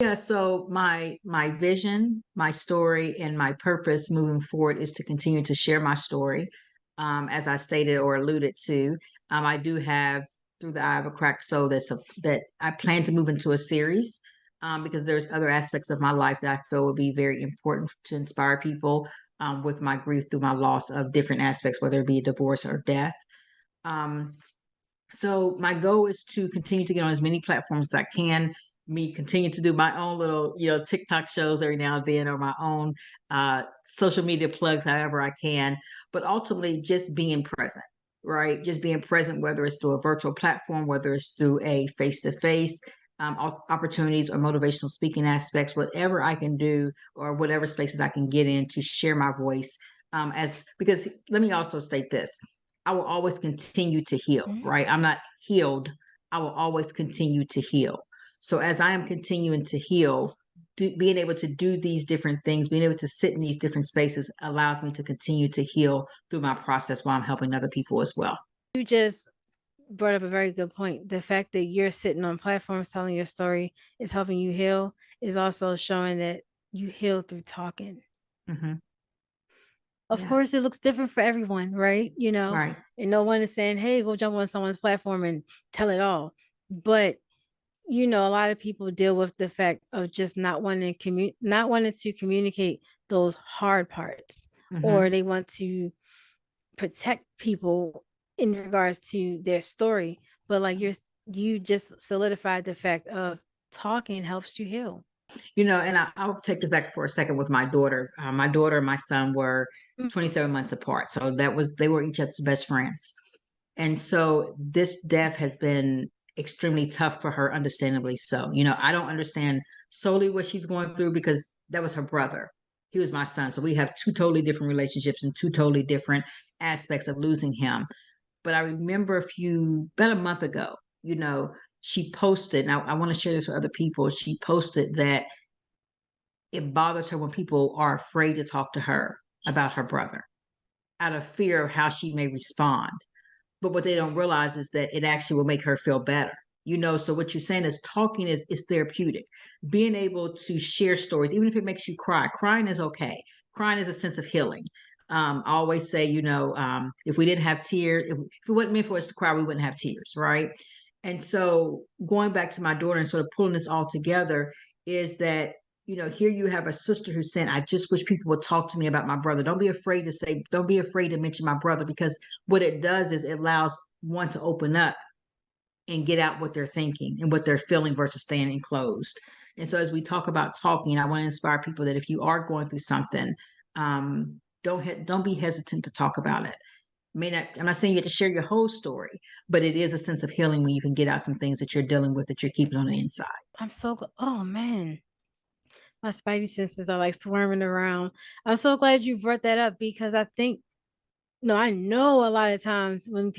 Yeah, so my vision, my story, and my purpose moving forward is to continue to share my story. As I stated or alluded to, I do have Through the Eye of a Cracked Soul that I plan to move into a series, because there's other aspects of my life that I feel would be very important to inspire people, with my grief through my loss of different aspects, whether it be divorce or death. Um, so my goal is to continue to get on as many platforms as I can. Me continue to do my own little, TikTok shows every now and then, or my own social media plugs, however I can. But ultimately, just being present, right? Just being present, whether it's through a virtual platform, whether it's through a face-to-face opportunities or motivational speaking aspects, whatever I can do, or whatever spaces I can get in to share my voice. As Because let me also state this: I will always continue to heal, Mhm. right? I'm not healed. I will always continue to heal. So as I am continuing to heal, being able to do these different things, being able to sit in these different spaces allows me to continue to heal through my process while I'm helping other people as well. You just brought up a very good point. The fact that you're sitting on platforms telling your story is helping you heal, is also showing that you heal through talking. Mm-hmm. Of Yeah. course, it looks different for everyone, right? Right. And no one is saying, hey, go jump on someone's platform and tell it all. But a lot of people deal with the fact of just not wanting to communicate those hard parts, or Mm-hmm. they want to protect people in regards to their story. But like you just solidified the fact of talking helps you heal. And I'll take this back for a second with my daughter. My daughter and my son were Mm. 27 months apart. So they were each other's best friends. And so this death has been extremely tough for her, understandably so. I don't understand solely what she's going through because that was her brother. He was my son. So we have two totally different relationships and two totally different aspects of losing him. But I remember about a month ago, she posted, and I want to share this with other people. She posted that it bothers her when people are afraid to talk to her about her brother out of fear of how she may respond. But what they don't realize is that it actually will make her feel better. So what you're saying is talking is therapeutic. Being able to share stories, even if it makes you cry, crying is okay. Crying is a sense of healing. I always say, if we didn't have tears, if it wasn't meant for us to cry, we wouldn't have tears, right? And so going back to my daughter and sort of pulling this all together is that here you have a sister who's saying, I just wish people would talk to me about my brother. Don't be afraid to mention my brother, because what it does is it allows one to open up and get out what they're thinking and what they're feeling versus staying enclosed. And so as we talk about talking, I want to inspire people that if you are going through something, don't be hesitant to talk about it. I'm not saying you have to share your whole story, but it is a sense of healing when you can get out some things that you're dealing with that you're keeping on the inside. Oh man, my spidey senses are like swarming around. I'm so glad you brought that up, because I think, no, I know a lot of times when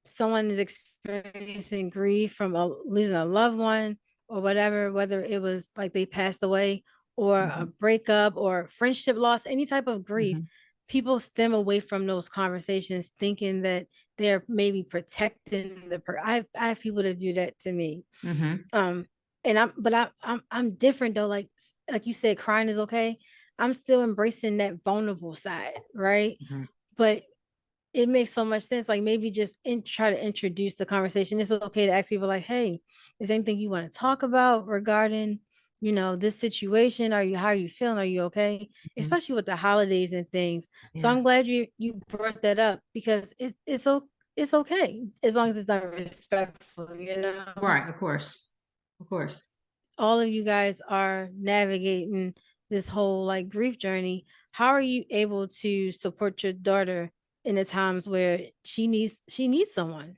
someone is experiencing grief from losing a loved one or whatever, whether it was like they passed away or a Mm-hmm. breakup or friendship loss, any type of grief, Mm-hmm. people stem away from those conversations thinking that they're maybe protecting I have people that do that to me. Mm-hmm. Um, and I'm different though. Like you said, crying is okay. I'm still embracing that vulnerable side, right? Mm-hmm. But it makes so much sense. Like maybe just try to introduce the conversation. It's okay to ask people like, "Hey, is there anything you want to talk about regarding, this situation? How are you feeling? Are you okay?" Mm-hmm. Especially with the holidays and things. So Yeah. I'm glad you brought that up, because it's okay as long as it's done respectful. Right. Of course. Of course. All of you guys are navigating this whole like grief journey. How are you able to support your daughter in the times where she needs someone?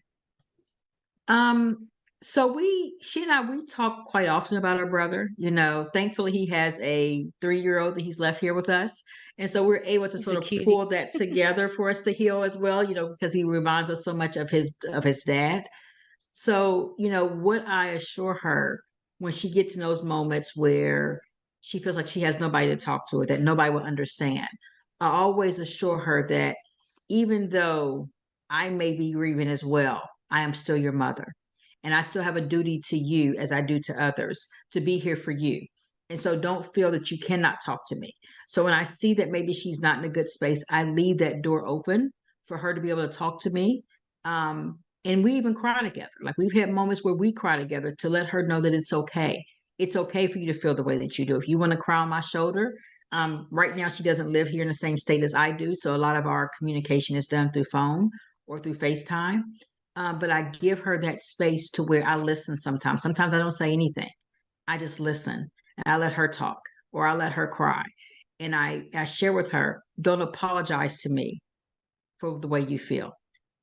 Um, so she and we talk quite often about our brother. Thankfully he has a 3-year-old that he's left here with us. And so we're able to He's sort a of cutie. pull that together for us to heal as well, because he reminds us so much of his dad. So, what I assure her when she gets in those moments where she feels like she has nobody to talk to, or that nobody will understand, I always assure her that even though I may be grieving as well, I am still your mother. And I still have a duty to you, as I do to others, to be here for you. And so don't feel that you cannot talk to me. So when I see that maybe she's not in a good space, I leave that door open for her to be able to talk to me. And we even cry together. Like we've had moments where we cry together to let her know that it's okay. It's okay for you to feel the way that you do. If you want to cry on my shoulder, right now she doesn't live here in the same state as I do. So a lot of our communication is done through phone or through FaceTime. But I give her that space to where I listen sometimes. Sometimes I don't say anything. I just listen and I let her talk, or I let her cry. And I share with her, don't apologize to me for the way you feel.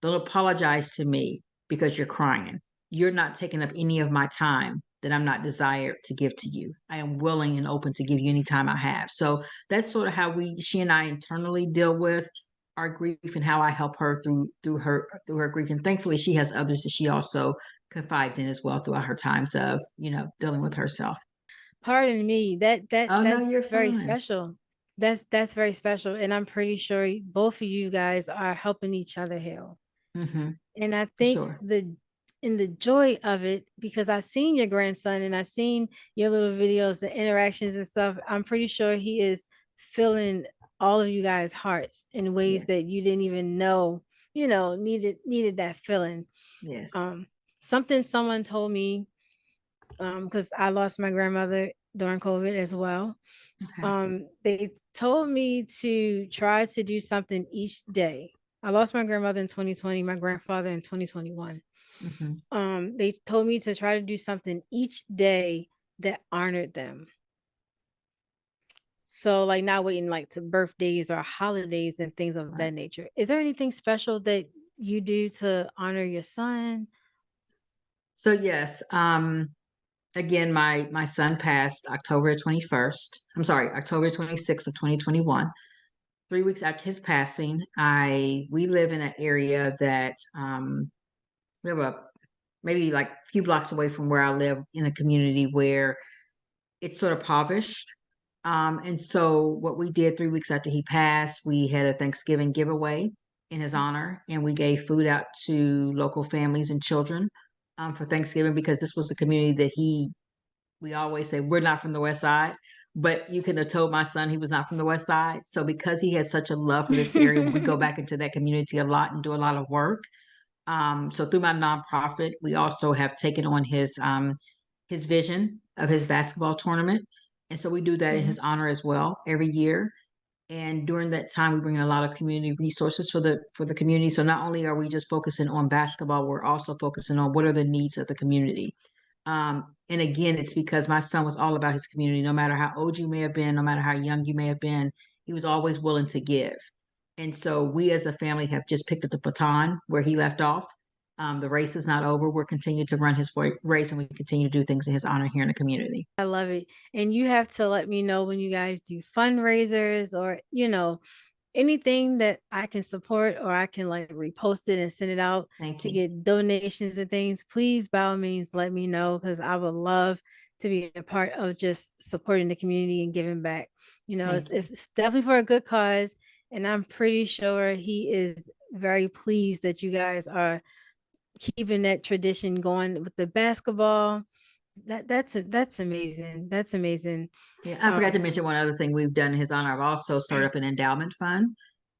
Don't apologize to me because you're crying. You're not taking up any of my time that I'm not desired to give to you. I am willing and open to give you any time I have. So that's sort of how she and I internally deal with our grief, and how I help her through her grief. And thankfully she has others that she also confides in as well throughout her times of, dealing with herself. pardon me. Oh no, you're That's very fine. special. That's very special. And I'm pretty sure both of you guys are helping each other heal. Mm-hmm. And I For think sure. the joy of it, because I seen your grandson and I seen your little videos, the interactions and stuff. I'm pretty sure he is filling all of you guys' hearts in ways that Yes. you didn't even know, needed that feeling. Yes. Um, something someone told me, because I lost my grandmother during COVID as well. Okay. They told me to try to do something each day. I lost my grandmother in 2020, my grandfather in 2021. Mm-hmm. They told me to try to do something each day that honored them. So like not waiting like to birthdays or holidays and things of Right. that nature. Is there anything special that you do to honor your son? So yes, again, my son passed October 21st. I'm sorry, October 26th of 2021. 3 weeks after his passing, I we live in an area that we have a maybe like a few blocks away from where I live in a community where it's sort of impoverished. And so what we did 3 weeks after he passed, we had a Thanksgiving giveaway in his honor, and we gave food out to local families and children for Thanksgiving because this was the community that we always say we're not from the West Side, but you could have told my son he was not from the West Side. So because he has such a love for this area, we go back into that community a lot and do a lot of work. So through my nonprofit, we also have taken on his vision of his basketball tournament. And so we do that in Mhm. his honor as well every year. And during that time, we bring in a lot of community resources for the community. So not only are we just focusing on basketball, we're also focusing on what are the needs of the community. And again, it's because my son was all about his community. No matter how old you may have been, no matter how young you may have been, he was always willing to give. And so we as a family have just picked up the baton where he left off. The race is not over. We're continuing to run his race and we continue to do things in his honor here in the community. I love it. And you have to let me know when you guys do fundraisers or, anything that I can support or I can like repost it and send it out Thank to you. get donations and things. Please, by all means, let me know because I would love to be a part of just supporting the community and giving back. Thank you. It's definitely for a good cause. And I'm pretty sure he is very pleased that you guys are keeping that tradition going with the basketball. That's amazing. That's amazing. Yeah, I forgot to Um, mention one other thing we've done in his honor. I've also started up an endowment fund.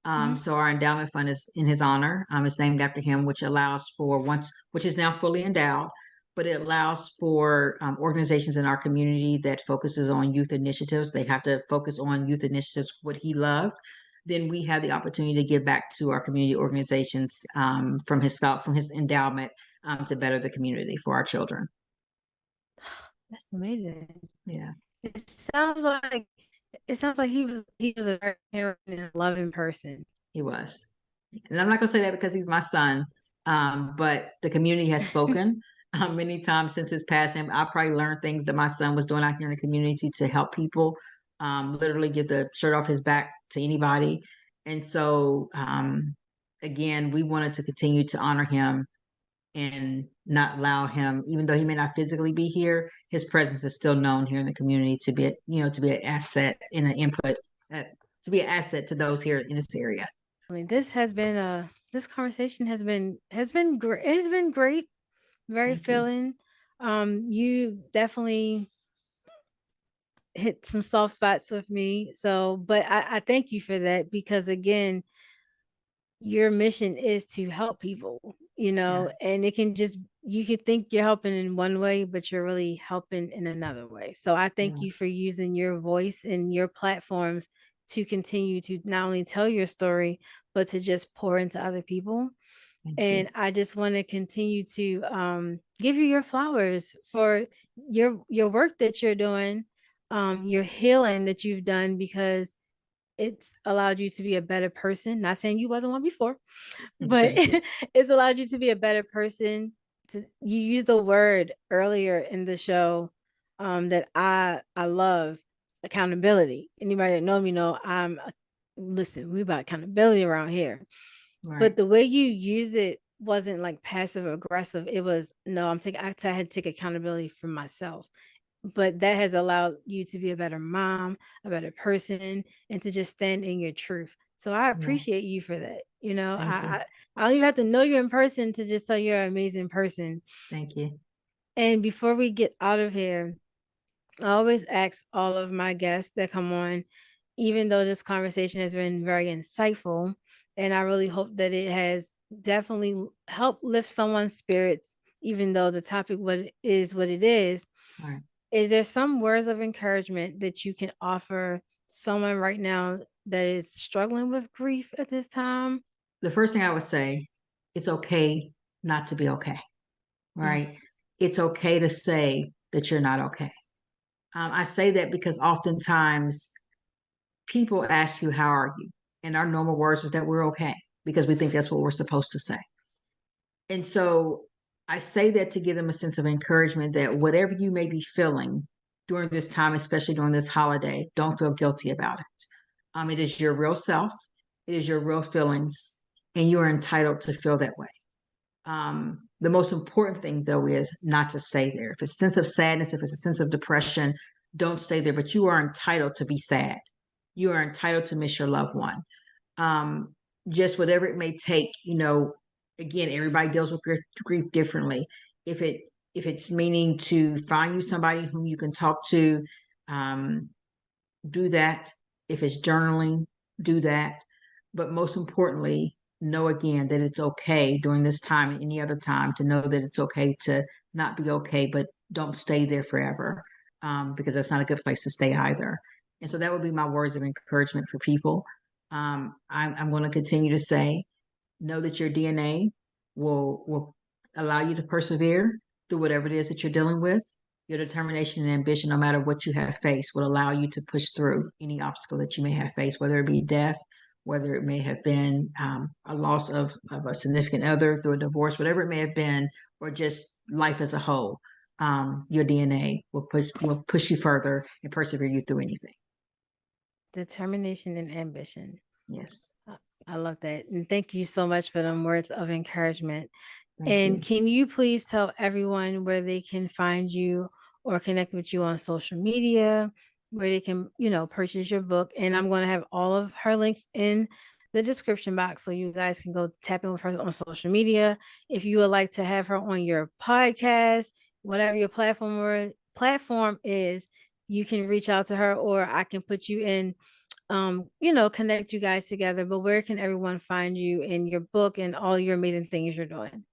mhm. So our endowment fund is in his honor. It's named after him, which allows for which is now fully endowed, but it allows for organizations in our community that focuses on youth initiatives. They have to focus on youth initiatives, what he loved. Then we have the opportunity to give back to our community organizations from his endowment to better the community for our children. That's amazing. Yeah. It sounds like it sounds like he was a very caring and loving person. He was. And I'm not going to say that because he's my son, but the community has spoken many times since his passing. I probably learned things that my son was doing out here in the community to help people, literally get the shirt off his back to anybody. And so, again, we wanted to continue to honor him and not allow him, even though he may not physically be here, his presence is still known here in the community to be, to be an asset and an input, uh, to be an asset to those here in this area. I mean, this conversation has been great. It's been great, very Thank you. filling. You definitely hit some soft spots with me. So, but I thank you for that because again, your mission is to help people, Yeah. and it can just you can think you're helping in one way, but you're really helping in another way. So I thank Yeah. you for using your voice and your platforms to continue to not only tell your story, but to just pour into other people. Thank you. And I just want to continue to give you your flowers for your work that you're doing, your healing that you've done because it's allowed you to be a better person. Not saying you wasn't one before, but Thank you. it's allowed you to be a better person. You used the word earlier in the show that I love, accountability. Anybody that know me know listen, we about accountability around here. Right. But the way you used it wasn't like passive aggressive. It was no, I had to take accountability for myself. but that has allowed you to be a better mom, a better person, and to just stand in your truth. So I Yeah. appreciate you for that. You know, Thank you. I don't even have to know you in person to just tell you're an amazing person. Thank you. And before we get out of here, I always ask all of my guests that come on, even though this conversation has been very insightful, and I really hope that it has definitely helped lift someone's spirits, even though the topic what it is. All right. Is there some words of encouragement that you can offer someone right now that is struggling with grief at this time? The first thing I would say, it's okay not to be okay. Mm, Right? It's okay to say that you're not okay. I say that because oftentimes people ask you, how are you? And our normal words is that we're okay because we think that's what we're supposed to say. And so I say that to give them a sense of encouragement that whatever you may be feeling during this time, especially during this holiday, don't feel guilty about it. It is your real self, it is your real feelings, and you are entitled to feel that way. The most important thing, though, is not to stay there. If it's a sense of sadness, if it's a sense of depression, don't stay there. But you are entitled to be sad. You are entitled to miss your loved one. Um, just whatever it may take, again, everybody deals with grief differently. If it's meaning to find you somebody whom you can talk to, um, do that. If it's journaling, do that. But most importantly, know again that it's okay during this time and any other time to know that it's okay to not be okay, but don't stay there forever, because that's not a good place to stay either. And so that would be my words of encouragement for people. I'm going to continue to say, know that your DNA will allow you to persevere through whatever it is that you're dealing with. Your determination and ambition, no matter what you have faced, will allow you to push through any obstacle that you may have faced, whether it be death, whether it may have been a loss of a significant other through a divorce, whatever it may have been, or just life as a whole. Your DNA will push you further and persevere you through anything. determination and ambition. Yes. I love that. And thank you so much for them words of encouragement. Thank And you. can you please tell everyone where they can find you or connect with you on social media, where they can, purchase your book? And I'm going to have all of her links in the description box so you guys can go tap in with her on social media. If you would like to have her on your podcast, whatever your platform is, you can reach out to her, or I can put you in, connect you guys together. But where can everyone find you in your book and all your amazing things you're doing?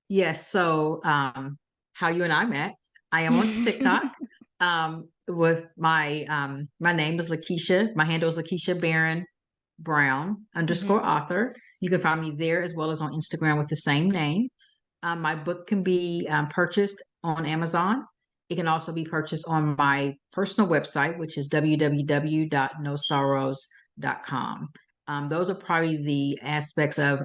Yes. So, how you and I met, I am on TikTok. With my name is LaKeisha. My handle is LaKeisha Barron-Brown Mhm. _ author. You can find me there as well as on Instagram with the same name. My book can be purchased on Amazon. It can also be purchased on my personal website, which is www.nosorrows.com. Those are probably the aspects of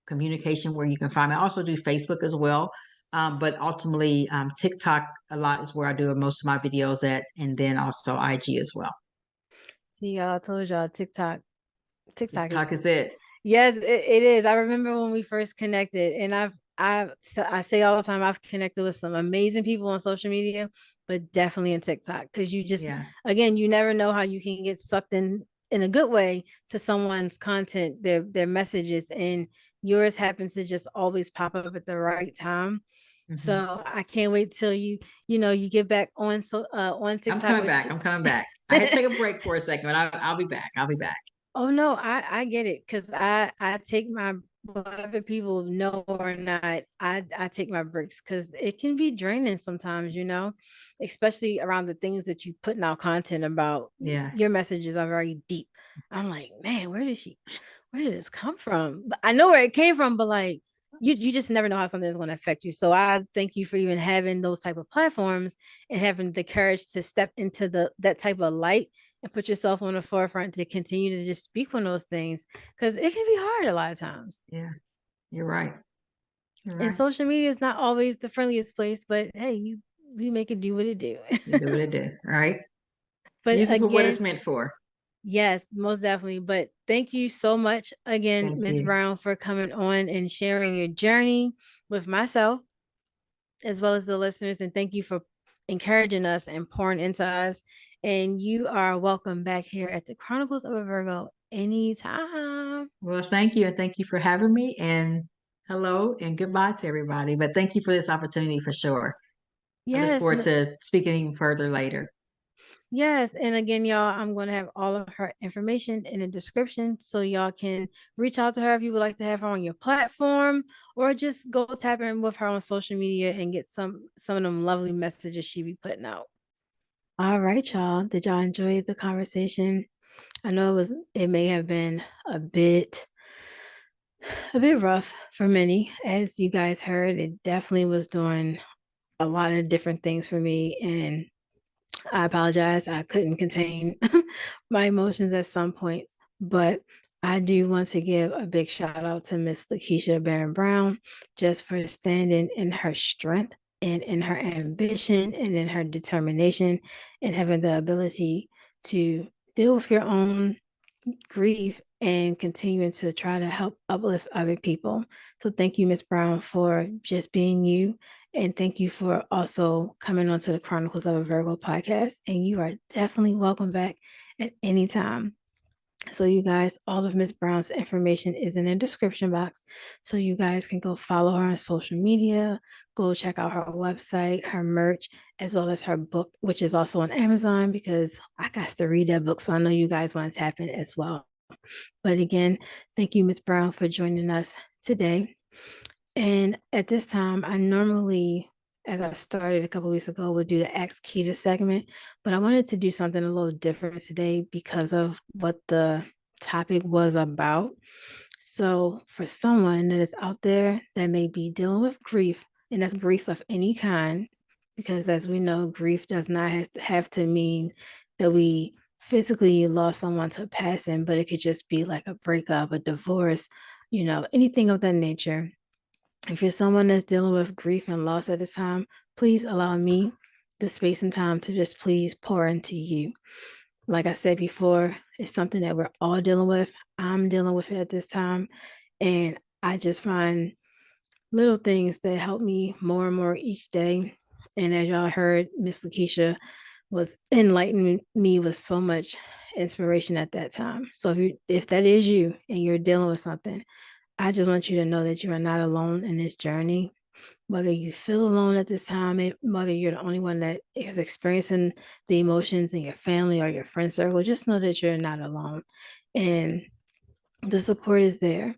communication where you can find me. I also do Facebook as well. But ultimately, TikTok a lot is where I do most of my videos at, and then also IG as well. See, y'all, I told y'all TikTok. TikTok is TikTok is it. Yes, it is. I remember when we first connected, and I say all the time I've connected with some amazing people on social media, but definitely in TikTok, because you just, Yeah. again, you never know how you can get sucked in a good way to someone's content, their messages, and yours happens to just always pop up at the right time. Hmm. So I can't wait till you get back on I'm TikTok coming with back. I'm coming back. I had to take a break for a second, but I'll be back. I'll be back. Oh no, I get it, because I take my, whether people know or not, I take my breaks because it can be draining sometimes, especially around the things that you putting out content about. Yeah. Your messages are very deep. I'm like, man, where did this come from? But I know where it came from, but like you just never know how something is going to affect you. So I thank you for even having those type of platforms and having the courage to step into that type of light and put yourself on the forefront to continue to just speak on those things, because it can be hard a lot of times. Yeah. You're right. You're And right. social media is not always the friendliest place, but hey, we make it do what it do. You do what it do. Right. But Use it for what it's again, meant for. yes, most definitely. But thank you so much again, Thank Ms. you. Brown, for coming on and sharing your journey with myself as well as the listeners. And thank you for encouraging us and pouring into us. And you are welcome back here at the Chronicles of a Virgo anytime. Well, thank you. And thank you for having me. And hello and goodbye to everybody. But thank you for this opportunity for sure. I look Yes, forward to speaking even further later. yes. And again, y'all, I'm going to have all of her information in the description so y'all can reach out to her if you would like to have her on your platform, or just go tap in with her on social media and get some of them lovely messages she be putting out. All right, y'all. Did y'all enjoy the conversation? I know it may have been a bit rough for many. As you guys heard, it definitely was doing a lot of different things for me, and I apologize. I couldn't contain my emotions at some points, but I do want to give a big shout out to Miss LaKeisha Barron-Brown just for standing in her strength and in her ambition and in her determination and having the ability to deal with your own grief and continuing to try to help uplift other people. So thank you, Miss Brown, for just being you. And thank you for also coming onto the Chronicles of a Virgo podcast. And you are definitely welcome back at any time. So you guys, all of Miss Brown's information is in the description box. So you guys can go follow her on social media, go check out her website, her merch, as well as her book, which is also on Amazon, because I got to read that book. So I know you guys want to tap in as well. But again, thank you, Miss Brown, for joining us today. And at this time, I normally, as I started a couple weeks ago, would do the Ask Keita segment, but I wanted to do something a little different today because of what the topic was about. So, for someone that is out there that may be dealing with grief, and that's grief of any kind, because as we know, grief does not have to mean that we physically lost someone to passing, but it could just be like a breakup, a divorce, anything of that nature. If you're someone that's dealing with grief and loss at this time, please allow me the space and time to just please pour into you. Like I said before, it's something that we're all dealing with. I'm dealing with it at this time. And I just find little things that help me more and more each day. And as y'all heard, Miss LaKeisha was enlightening me with so much inspiration at that time. So if that is you and you're dealing with something, I just want you to know that you are not alone in this journey. Whether you feel alone at this time, whether you're the only one that is experiencing the emotions in your family or your friend circle, just know that you're not alone. And the support is there.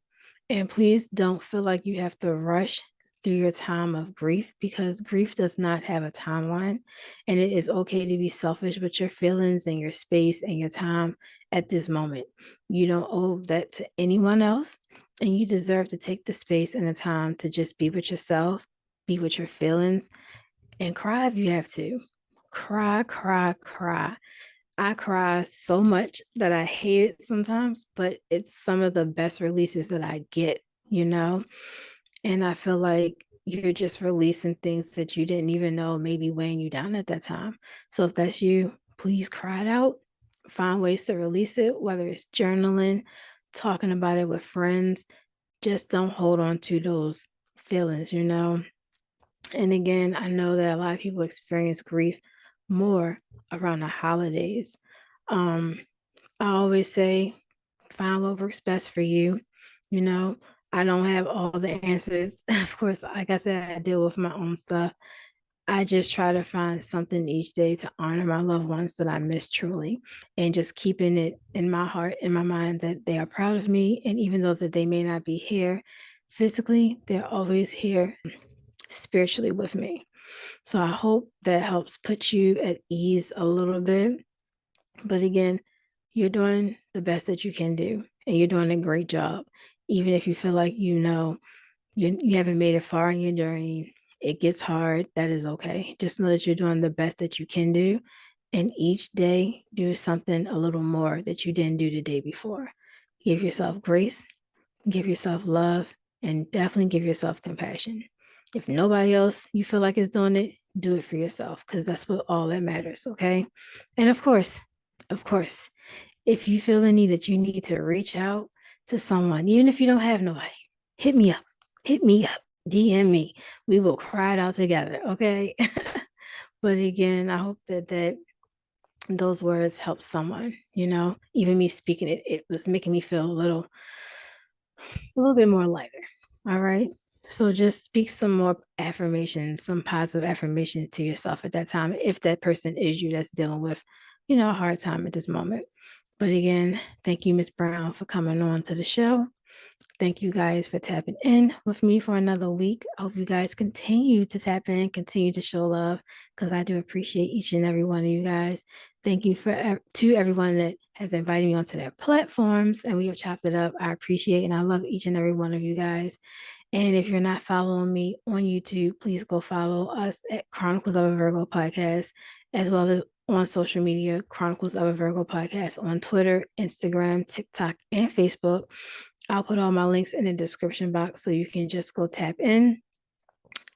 And please don't feel like you have to rush through your time of grief, because grief does not have a timeline. And it is okay to be selfish with your feelings and your space and your time at this moment. You don't owe that to anyone else. And you deserve to take the space and the time to just be with yourself, be with your feelings, and cry if you have to. Cry, cry, cry. I cry so much that I hate it sometimes, but it's some of the best releases that I get. And I feel like you're just releasing things that you didn't even know maybe weighing you down at that time. So if that's you, please cry it out. Find ways to release it, whether it's journaling, talking about it with friends. Just don't hold on to those feelings. And again, I know that a lot of people experience grief more around the holidays. Um, I always say, find what works best for you. You know, I don't have all the answers. Of course, like I said, I deal with my own stuff. I just try to find something each day to honor my loved ones that I miss truly, and just keeping it in my heart, in my mind, that they are proud of me. And even though that they may not be here physically, they're always here spiritually with me. So I hope that helps put you at ease a little bit. But again, you're doing the best that you can do, and you're doing a great job. Even if you feel like you haven't made it far in your journey, it gets hard. That is okay. Just know that you're doing the best that you can do. And each day, do something a little more that you didn't do the day before. Give yourself grace, give yourself love, and definitely give yourself compassion. If nobody else you feel like is doing it, do it for yourself, because that's what all that matters. Okay. And of course, if you feel the need that you need to reach out to someone, even if you don't have nobody, hit me up. Hit me up. DM me. We will cry it out together. Okay. But again, I hope that those words help someone, even me speaking it was making me feel a little bit more lighter. All right. So just speak some more affirmations, some positive affirmations to yourself at that time, if that person is you that's dealing with, a hard time at this moment. But again, thank you, Miss Brown, for coming on to the show. Thank you guys for tapping in with me for another week. I hope you guys continue to tap in, continue to show love, because I do appreciate each and every one of you guys. Thank you to everyone that has invited me onto their platforms, and we have chopped it up. I appreciate and I love each and every one of you guys. And if you're not following me on YouTube, please go follow us at Chronicles of a Virgo Podcast, as well as on social media, Chronicles of a Virgo Podcast on Twitter, Instagram, TikTok, and Facebook. I'll put all my links in the description box so you can just go tap in.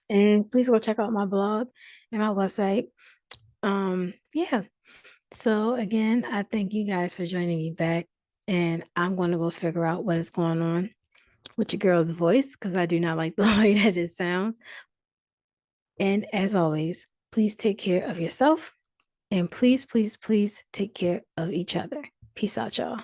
And please go check out my blog and my website. Yeah. So again, I thank you guys for joining me back. And I'm going to go figure out what is going on with your girl's voice because I do not like the way that it sounds. And as always, please take care of yourself and please, please, please take care of each other. Peace out, y'all.